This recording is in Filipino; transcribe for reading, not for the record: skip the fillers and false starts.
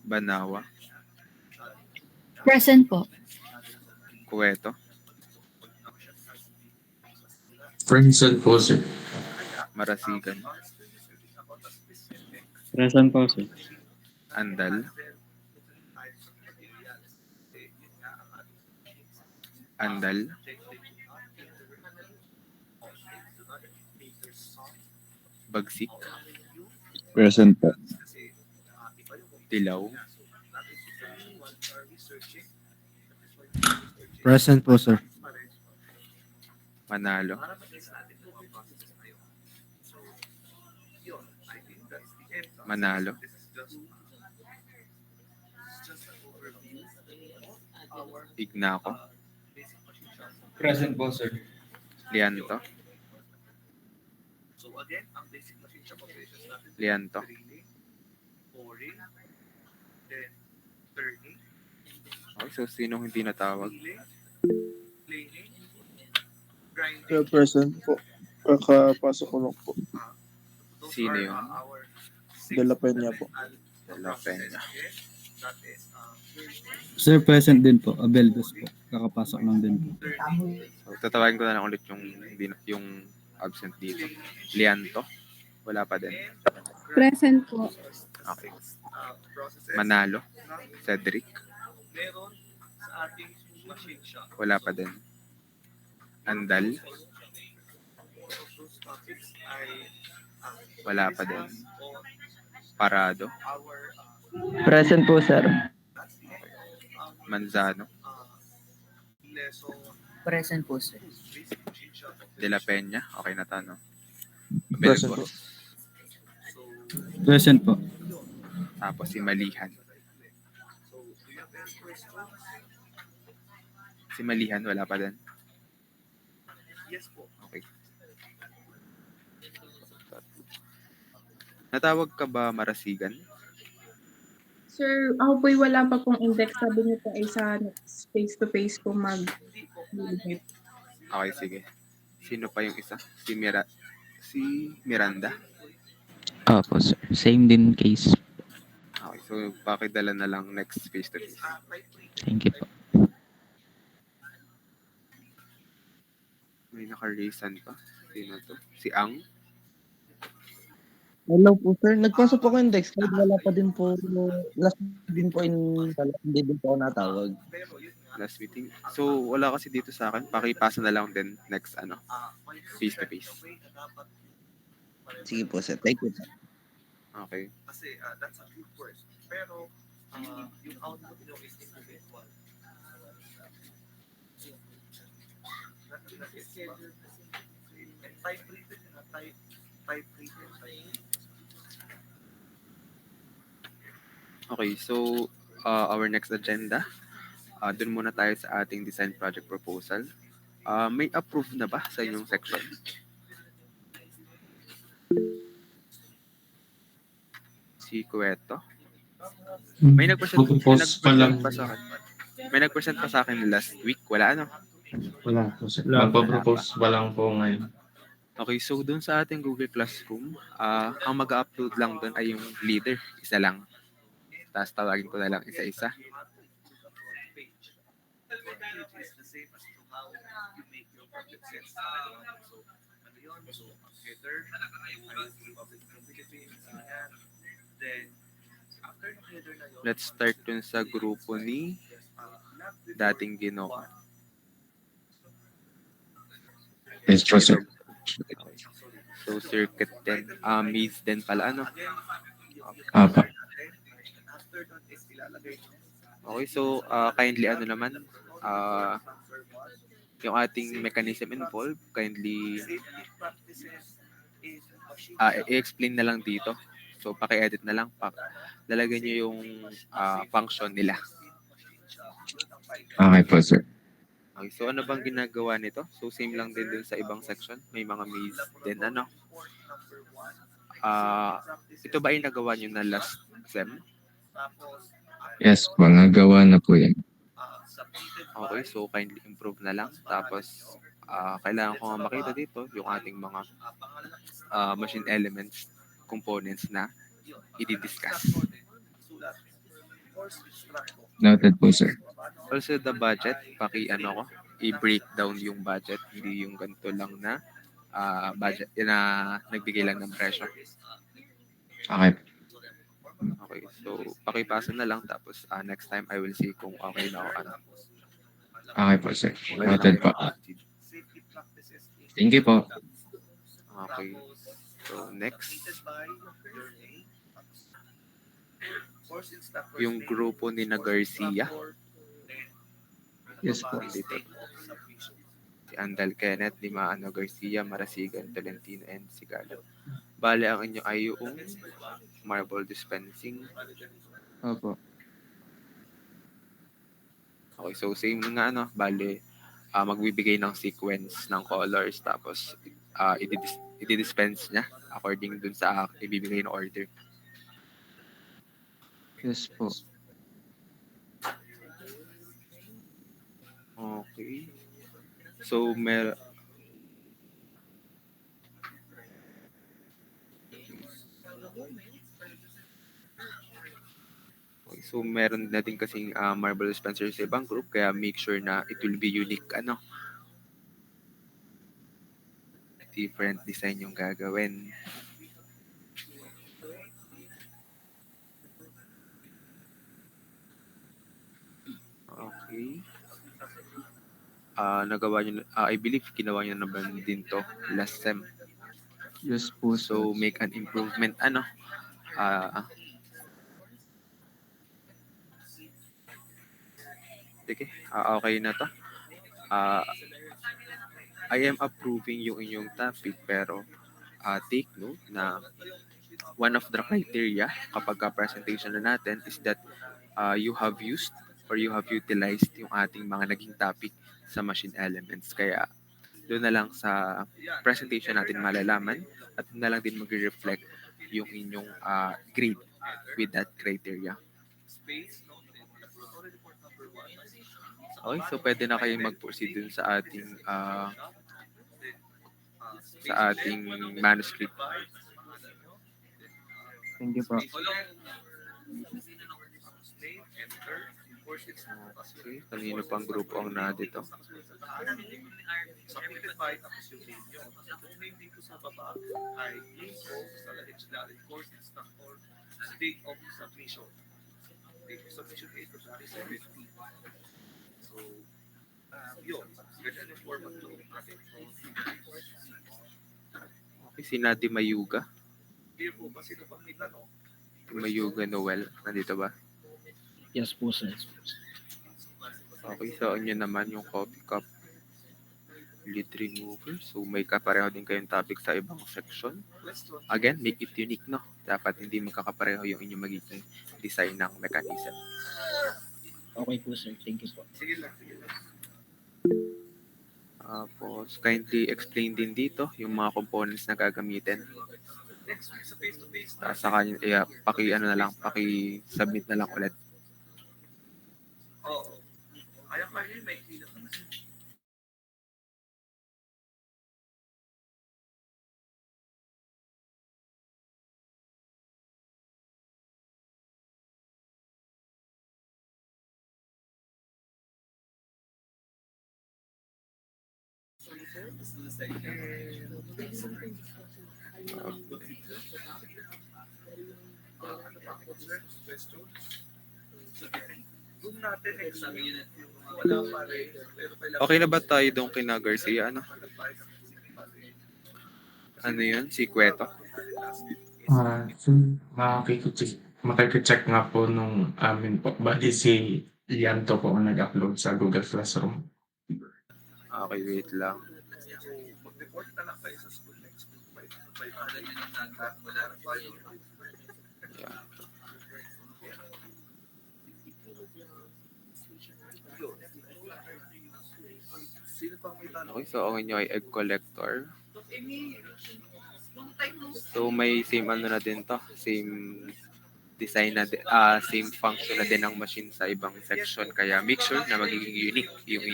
Banawa. Present po. Cueto. Present po, sir. Marasigan. Present po, sir. Andal. Andal. Bagsik. Present po. Tilaw. Present po, sir. Manalo. Manalo. Ignaco. Present po, sir. Lianto. Lianto. Okay, so sinong hindi natawag? Sir, present po. Kakapasok ko lang po. Sino yun? De La Peña po. De La Peña. Sir, present din po. Abeldos po. Kakapasok lang din po. So, tatawagin ko na lang ulit yung absent dito. Lianto. Wala pa din. Present po. Okay. Manalo. Cedric. Wala pa din. Andal. Wala pa din. Parado. Present po, sir. Manzano. Present po, sir. De La Peña. Okay na tanong. Present po. Present po. Tapos si Malihan. Si Malihan, wala pa din. Okay. Natawag ka ba, Marasigan? Sir, ako po'y wala pa pong index. Sabi niyo po ay sa next face-to-face po Okay, sige. Sino pa yung isa? Si Miranda? Opo, sir. Same din case. Okay, so pakidala na lang next face-to-face. Thank you po. May naka-raisan pa. Sino to? Si Ang? Hello po, sir. Nagpasok po ko index. Kahit wala pa din po. Last din po hindi din po ako natawag. Last meeting. So, wala kasi dito sa akin. Pakipasa na lang din next face-to-face. Sige po, sir. Thank you, sir. Okay. Kasi that's a good word. Pero yung output nyo is individual. And type rated na type rated. Okay, so our next agenda, dun muna tayo sa ating design project proposal. May approve na ba sa inyong section? Si Cueto. May nag-present pa sa akin last week. Wala ano? Wala po, sir. Magpo-propose pa lang po ngayon. Okay, so dun sa ating Google Classroom, ang mag-upload lang dun ay yung leader. Isa lang. Tapos tawagin ko na lang isa-isa. Let's start dun sa grupo ni dating Ginoo. Yes, po, sir. So, circuit din. Maze din pala, ano? Apa. Okay, so, kindly ano naman, yung ating mechanism involved, kindly i-explain na lang dito. So, paki-edit na lang. Lalagyan nyo yung function nila. Okay po, sir. Okay, so ano bang ginagawa nito? So, same lang din sa ibang section. May mga maze din, ano? Ito ba ay nagawa nyo na last sem? Yes po, nagawa na po yan. Okay, so kindly improve na lang. Tapos, kailangan ko nga makita dito yung ating mga machine elements, components na i-discuss. course instructor. Noted po, sir. Also the budget, i-breakdown yung budget, hindi yung ganito lang na budget na nagbigay lang ng presyo. Okay. Okay, so pakipasa na lang tapos next time I will see kung okay na ako. Okay po, sir. Noted po. Safety practices in Thank you po. Okay, so next, by your name. Course instructor. yung grupo ni na Garcia, Yes po. dito. Si Andal Kenneth, Limaano Garcia, Marasigan, Tolentino, and Sigalo. Bale, ang inyo ay yung marble dispensing. Opo. Okay, so same nga bale, magbibigay ng sequence ng colors tapos i-dispense niya according dun sa ibibigay ng order. Yes po. Okay. So, meron na din kasing marble dispenser sa ibang group kaya make sure na it will be unique different design yung gagawin. Okay. Nagawa nyo, I believe ginawa nyo naman din to last sem. Yes po. So, make an improvement, sige, okay na to. I am approving yung inyong topic pero take note na one of the criteria kapag presentation na natin is that you have used or you have utilized yung ating mga naging topic sa machine elements. Kaya doon na lang sa presentation natin malalaman at doon na lang din mag-reflect yung inyong grade with that criteria. Okay, so pwede na kayong mag-proceed dun sa ating manuscript. Thank you po. Okay, kanino pang grupo ang na dito? Submitted by tapos yung name nyo. Yung name dito sa baba ay name ko sa legendary course instructor, date of submission. Date of submission is February 17. So, yun. Ganyan yung format ng ating Okay, si Nadi Mayuga. Dear po, ba sino pang may tanong? Mayuga Noel, nandito ba? Yes po, sir. Okay, so inyo naman yung copy cup lead remover. So may kapareho din kayong topic sa ibang section. Again, make it unique, no? Dapat hindi magkakapareho yung inyong magiging design ng mechanism. Okay po, sir. Thank you po. Sige lang, sige lang. Tapos, kindly explain din dito yung mga components na gagamitin. Next week sa face-to-face Saka, paki-submit na lang ulit. Oo. Ayaw ka rin, may clean up naman. Doon natin examine wala pa rin. Okay na ba tayo doon kina Garcia? Ano yun? Si Cueto? Makikcheck nga po nung amin po. Bali si Lianto po ang nag-upload sa Google Classroom. Okay, wait lang. Mag-report na lang kayo sa school next week. Yeah. Sino pang may tanong? Okay, so ang inyo ay egg collector. So may same na din to, same design na same function na din ng machine sa ibang section kaya make sure na magiging unique yung